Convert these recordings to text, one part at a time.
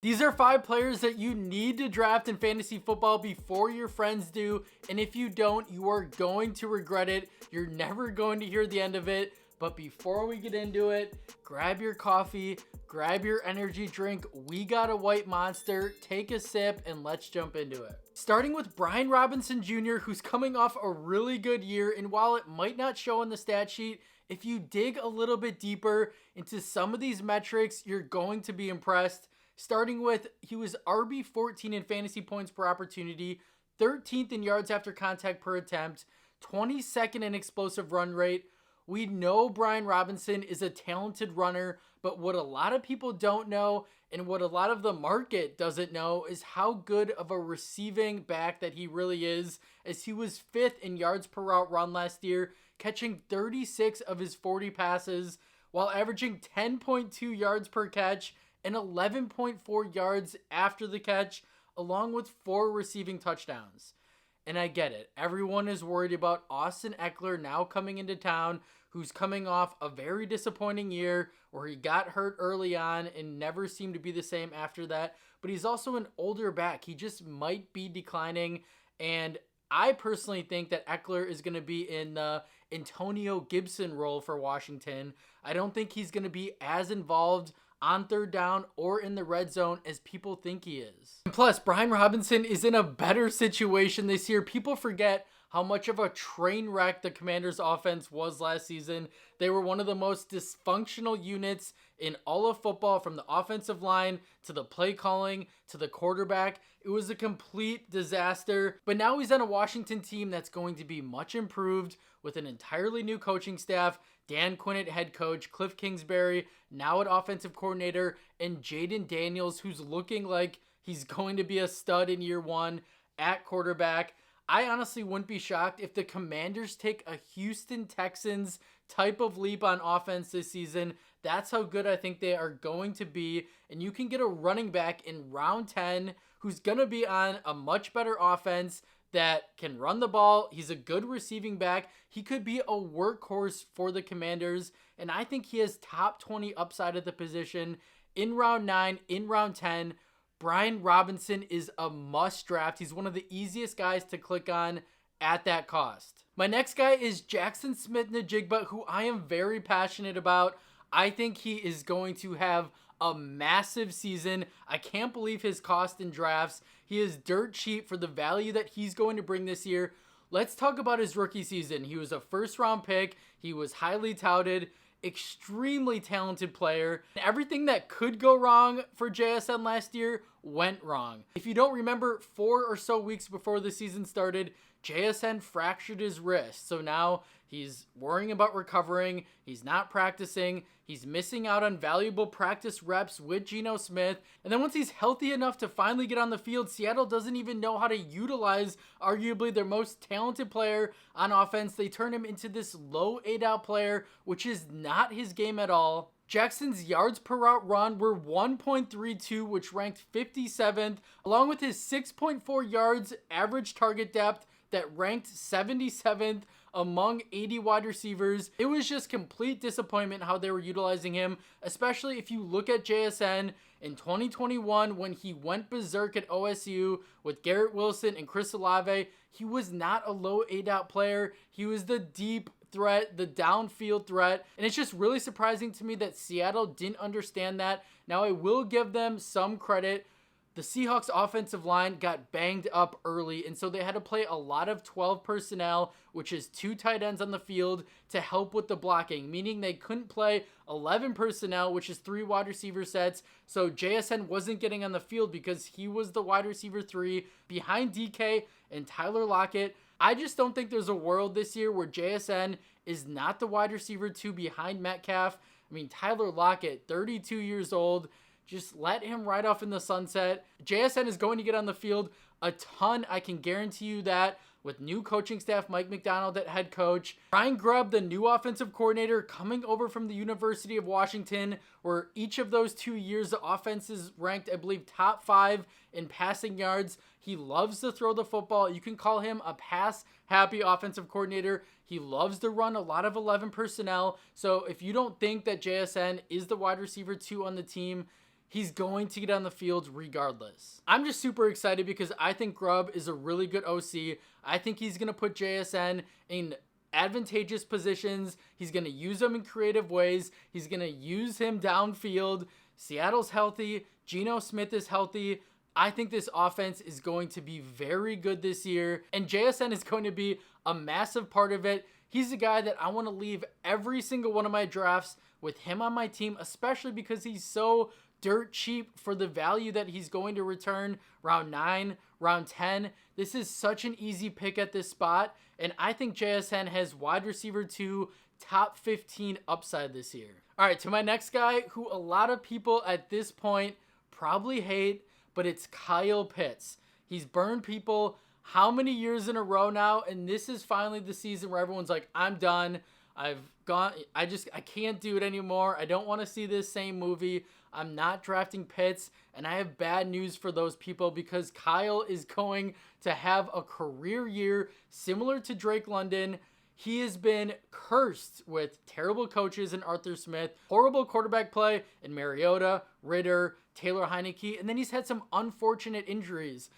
These are 5 players that you need to draft in fantasy football before your friends do. And if you don't, you are going to regret it. You're never going to hear the end of it. But before we get into it, grab your coffee, grab your energy drink. We got a white monster. Take a sip and let's jump into it. Starting with Brian Robinson Jr., who's coming off a really good year. And while it might not show on the stat sheet, if you dig a little bit deeper into some of these metrics, you're going to be impressed. Starting with, he was RB14 in fantasy points per opportunity, 13th in yards after contact per attempt, 22nd in explosive run rate. We know Brian Robinson is a talented runner, but what a lot of people don't know and what a lot of the market doesn't know is how good of a receiving back that he really is, as he was 5th in yards per route run last year, catching 36 of his 40 passes while averaging 10.2 yards per catch and 11.4 yards after the catch, along with 4 receiving touchdowns. And I get it. Everyone is worried about Austin Eckler now coming into town, who's coming off a very disappointing year where he got hurt early on and never seemed to be the same after that. But he's also an older back. He just might be declining. And I personally think that Eckler is going to be in the Antonio Gibson role for Washington. I don't think he's going to be as involved on third down or in the red zone as people think he is. And plus, Brian Robinson is in a better situation this year. People forget how much of a train wreck the Commanders' offense was last season. They were one of the most dysfunctional units in all of football, from the offensive line to the play calling to the quarterback. It was a complete disaster. But now he's on a Washington team that's going to be much improved with an entirely new coaching staff. Dan Quinn at head coach, Cliff Kingsbury now at offensive coordinator, and Jayden Daniels, who's looking like he's going to be a stud in year 1 at quarterback. I honestly wouldn't be shocked if the Commanders take a Houston Texans type of leap on offense this season. That's how good I think they are going to be. And you can get a running back in round 10 who's going to be on a much better offense that can run the ball. He's a good receiving back. He could be a workhorse for the Commanders. And I think he has top 20 upside at the position in round 9, in round 10. Brian Robinson is a must draft. He's one of the easiest guys to click on at that cost. My next guy is Jaxon Smith-Njigba, who I am very passionate about. I think he is going to have a massive season. I can't believe his cost in drafts. He is dirt cheap for the value that he's going to bring this year. Let's talk about his rookie season. He was a first-round pick. He was highly touted. Extremely talented player. Everything that could go wrong for JSN last year went wrong. If you don't remember, 4 or so weeks before the season started, JSN fractured his wrist. So now he's worrying about recovering. He's not practicing. He's missing out on valuable practice reps with Geno Smith. And then once he's healthy enough to finally get on the field, Seattle doesn't even know how to utilize arguably their most talented player on offense. They turn him into this low A-dot player, which is not his game at all. Jackson's yards per route run were 1.32, which ranked 57th, along with his 6.4 yards average target depth that ranked 77th among 80 wide receivers. It was just complete disappointment how they were utilizing him, especially if you look at JSN in 2021 when he went berserk at OSU with Garrett Wilson and Chris Olave. He was not a low A-dot player. He was the deep threat, the downfield threat, and it's just really surprising to me that Seattle didn't understand that. Now, I will give them some credit. The Seahawks offensive line got banged up early, and so they had to play a lot of 12 personnel, which is 2 tight ends on the field, to help with the blocking, meaning they couldn't play 11 personnel, which is 3 wide receiver sets. So JSN wasn't getting on the field because he was the wide receiver 3 behind DK and Tyler Lockett. I just don't think there's a world this year where JSN is not the wide receiver 2 behind Metcalf. I mean, Tyler Lockett, 32 years old. Just let him ride off in the sunset. JSN is going to get on the field a ton. I can guarantee you that, with new coaching staff, Mike McDonald at head coach. Brian Grubb, the new offensive coordinator, coming over from the University of Washington, where each of those 2 years, the offense is ranked, I believe, top 5 in passing yards. He loves to throw the football. You can call him a pass-happy offensive coordinator. He loves to run a lot of 11 personnel. So if you don't think that JSN is the wide receiver 2 on the team, he's going to get on the field regardless. I'm just super excited because I think Grubb is a really good OC. I think he's going to put JSN in advantageous positions. He's going to use him in creative ways. He's going to use him downfield. Seattle's healthy. Geno Smith is healthy. I think this offense is going to be very good this year, and JSN is going to be a massive part of it. He's a guy that I want to leave every single one of my drafts with him on my team, especially because he's so dirt cheap for the value that he's going to return round 9, round 10. This is such an easy pick at this spot, and I think JSN has wide receiver 2 top 15 upside this year. All right, to my next guy, who a lot of people at this point probably hate, but it's Kyle Pitts. He's burned people how many years in a row now, and this is finally the season where everyone's like, I'm done. I can't do it anymore. I don't want to see this same movie. I'm not drafting Pitts, and I have bad news for those people because Kyle is going to have a career year similar to Drake London. He has been cursed with terrible coaches in Arthur Smith, horrible quarterback play in Mariota, Ritter, Taylor Heineke, and then he's had some unfortunate injuries.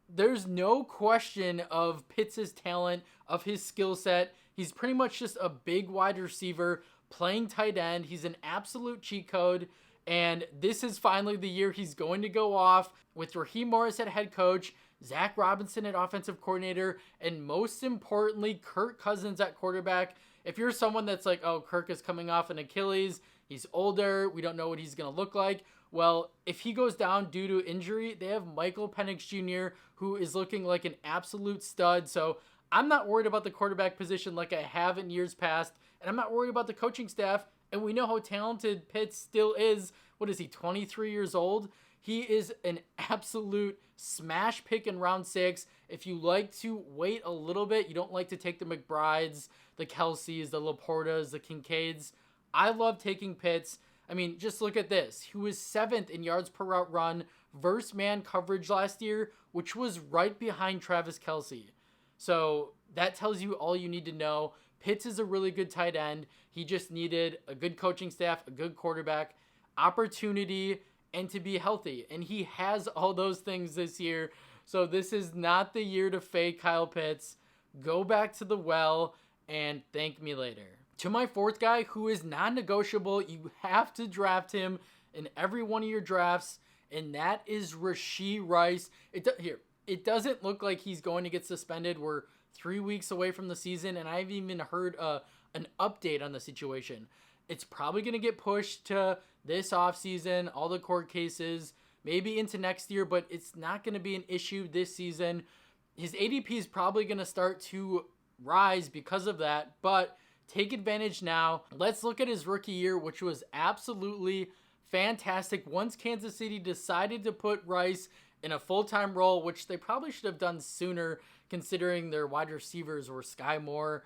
There's no question of Pitts' talent, of his skill set. He's pretty much just a big wide receiver playing tight end. He's an absolute cheat code, and this is finally the year he's going to go off with Raheem Morris at head coach, Zach Robinson at offensive coordinator, and most importantly, Kirk Cousins at quarterback. If you're someone that's like, oh, Kirk is coming off an Achilles, he's older, we don't know what he's going to look like. Well, if he goes down due to injury, they have Michael Penix Jr., who is looking like an absolute stud. So I'm not worried about the quarterback position like I have in years past, and I'm not worried about the coaching staff. And we know how talented Pitts still is. What is he, 23 years old? He is an absolute smash pick in round 6. If you like to wait a little bit, you don't like to take the McBrides, the Kelseys, the Laportas, the Kincaids, I love taking Pitts. I mean, just look at this. He was 7th in yards per route run versus man coverage last year, which was right behind Travis Kelce. So that tells you all you need to know. Pitts is a really good tight end. He just needed a good coaching staff, a good quarterback, opportunity, and to be healthy. And he has all those things this year. So this is not the year to fade Kyle Pitts. Go back to the well and thank me later. To my 4th guy, who is non-negotiable, you have to draft him in every one of your drafts, and that is Rashee Rice. It doesn't look like he's going to get suspended. We're 3 weeks away from the season, and I haven't even heard an update on the situation. It's probably going to get pushed to this offseason, all the court cases, maybe into next year, but it's not going to be an issue this season. His ADP is probably going to start to rise because of that, but take advantage now. Let's look at his rookie year, which was absolutely fantastic. Once Kansas City decided to put Rice in a full-time role, which they probably should have done sooner, considering their wide receivers were Sky Moore,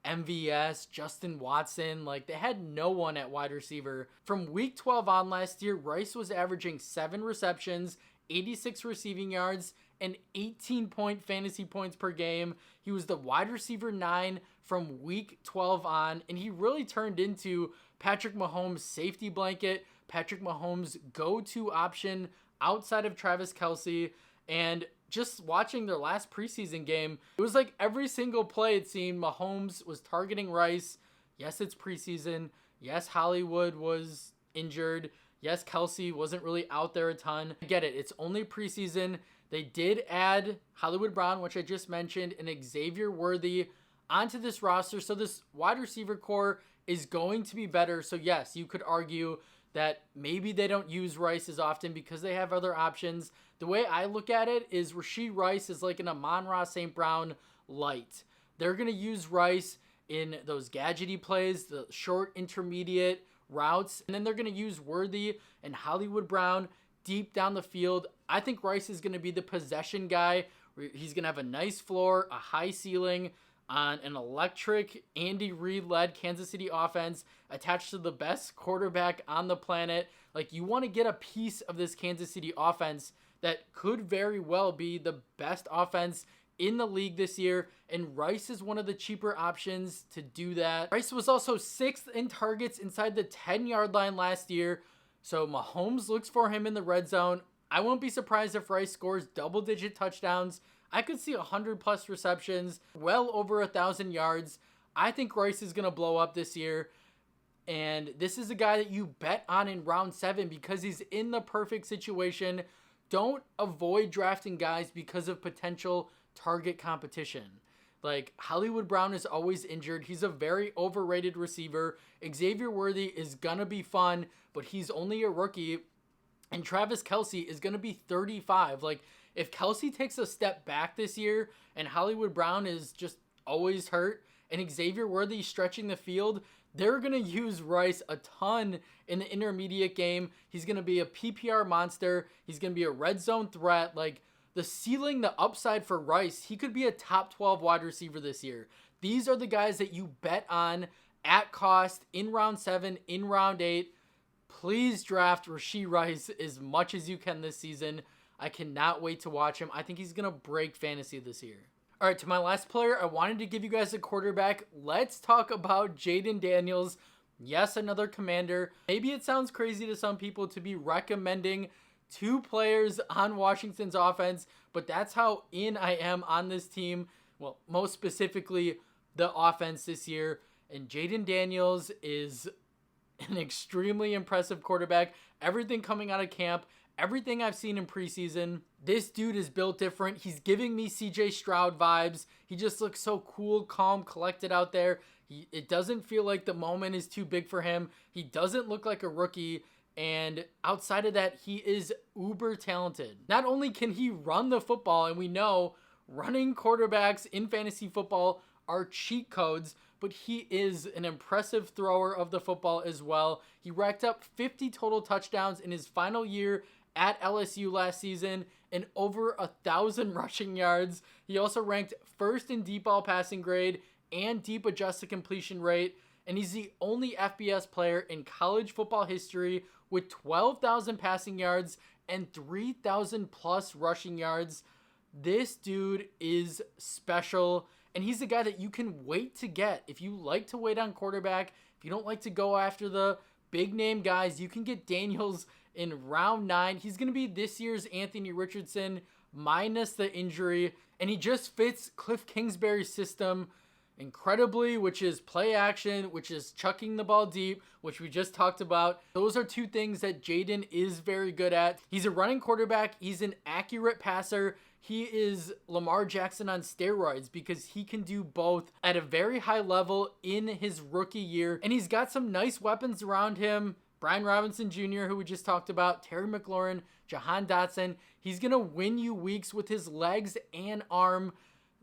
MVS, Justin Watson. Like, they had no one at wide receiver. From week 12 on last year, Rice was averaging 7 receptions, 86 receiving yards, and 18 fantasy points per game. He was the wide receiver 9 from week 12 on, and he really turned into Patrick Mahomes' safety blanket, Patrick Mahomes' go-to option outside of Travis Kelce. And just watching their last preseason game, it was like every single play it seemed Mahomes was targeting Rice. Yes, it's preseason. Yes, Hollywood was injured. Yes, Kelce wasn't really out there a ton. I get it. It's only preseason. They did add Hollywood Brown, which I just mentioned, and Xavier Worthy onto this roster. So this wide receiver core is going to be better. So yes, you could argue that maybe they don't use Rice as often because they have other options. The way I look at it is Rashee Rice is like an Amon-Ra St. Brown light. They're going to use Rice in those gadgety plays, the short intermediate routes, and then they're going to use Worthy and Hollywood Brown deep down the field. I think Rice is going to be the possession guy. He's going to have a nice floor, a high ceiling on an electric Andy Reid-led Kansas City offense attached to the best quarterback on the planet. Like, you want to get a piece of this Kansas City offense that could very well be the best offense in the league this year, and Rice is one of the cheaper options to do that. Rice was also 6th in targets inside the 10-yard line last year, So Mahomes looks for him in the red zone. I won't be surprised if Rice scores double-digit touchdowns. I could see 100+ receptions, well over 1,000 yards. I think Rice is going to blow up this year. And this is a guy that you bet on in round 7 because he's in the perfect situation. Don't avoid drafting guys because of potential target competition. Like, Hollywood Brown is always injured. He's a very overrated receiver. Xavier Worthy is going to be fun, but he's only a rookie. And Travis Kelce is going to be 35. Like, if Kelce takes a step back this year and Hollywood Brown is just always hurt and Xavier Worthy stretching the field, they're going to use Rice a ton in the intermediate game. He's going to be a PPR monster. He's going to be a red zone threat. Like, the ceiling, the upside for Rice, he could be a top 12 wide receiver this year. These are the guys that you bet on at cost in round 7, in round 8. Please draft Rashee Rice as much as you can this season. I cannot wait to watch him. I think he's going to break fantasy this year. All right, to my last player, I wanted to give you guys a quarterback. Let's talk about Jayden Daniels. Yes, another Commander. Maybe it sounds crazy to some people to be recommending 2 players on Washington's offense, but that's how in I am on this team. Well, most specifically, the offense this year. And Jayden Daniels is an extremely impressive quarterback. Everything coming out of camp, everything I've seen in preseason, this dude is built different. He's giving me CJ Stroud vibes. He just looks so cool, calm, collected out there. It doesn't feel like the moment is too big for him. He doesn't look like a rookie. And outside of that, he is uber talented. Not only can he run the football, and we know running quarterbacks in fantasy football are cheat codes, but he is an impressive thrower of the football as well. He racked up 50 total touchdowns in his final year at LSU last season and over 1,000 rushing yards. He also ranked first in deep ball passing grade and deep adjusted completion rate. And he's the only FBS player in college football history with 12,000 passing yards and 3,000 plus rushing yards. This dude is special. And he's the guy that you can wait to get. If you like to wait on quarterback, if you don't like to go after the big name guys, you can get Daniels in round 9. He's going to be this year's Anthony Richardson minus the injury. And he just fits Cliff Kingsbury's system incredibly, which is play action, which is chucking the ball deep, which we just talked about. Those are 2 things that Jayden is very good at. He's a running quarterback. He's an accurate passer. He is Lamar Jackson on steroids because he can do both at a very high level in his rookie year. And he's got some nice weapons around him. Brian Robinson Jr., who we just talked about, Terry McLaurin, Jahan Dotson. He's going to win you weeks with his legs and arm.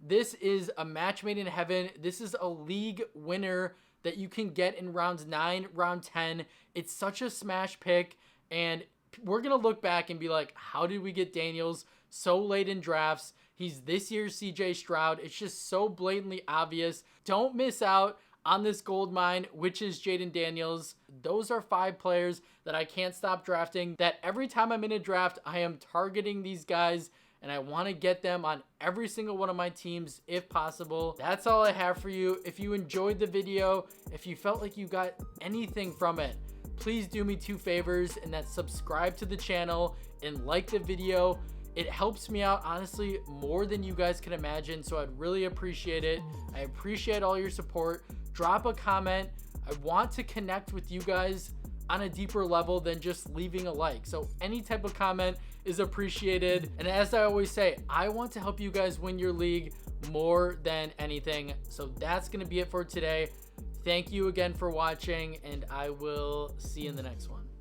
This is a match made in heaven. This is a league winner that you can get in rounds 9, round 10. It's such a smash pick, and we're going to look back and be like, how did we get Daniels so late in drafts? He's this year's CJ Stroud. It's just so blatantly obvious. Don't miss out on this gold mine, which is Jayden Daniels. Those are 5 players that I can't stop drafting, that every time I'm in a draft, I am targeting these guys, and I want to get them on every single one of my teams if possible. That's all I have for you. If you enjoyed the video, if you felt like you got anything from it, please do me 2 favors, and that's subscribe to the channel and like the video. It helps me out, honestly, more than you guys can imagine, so I'd really appreciate it. I appreciate all your support. Drop a comment. I want to connect with you guys on a deeper level than just leaving a like. So any type of comment is appreciated. And as I always say, I want to help you guys win your league more than anything. So that's going to be it for today. Thank you again for watching, and I will see you in the next one.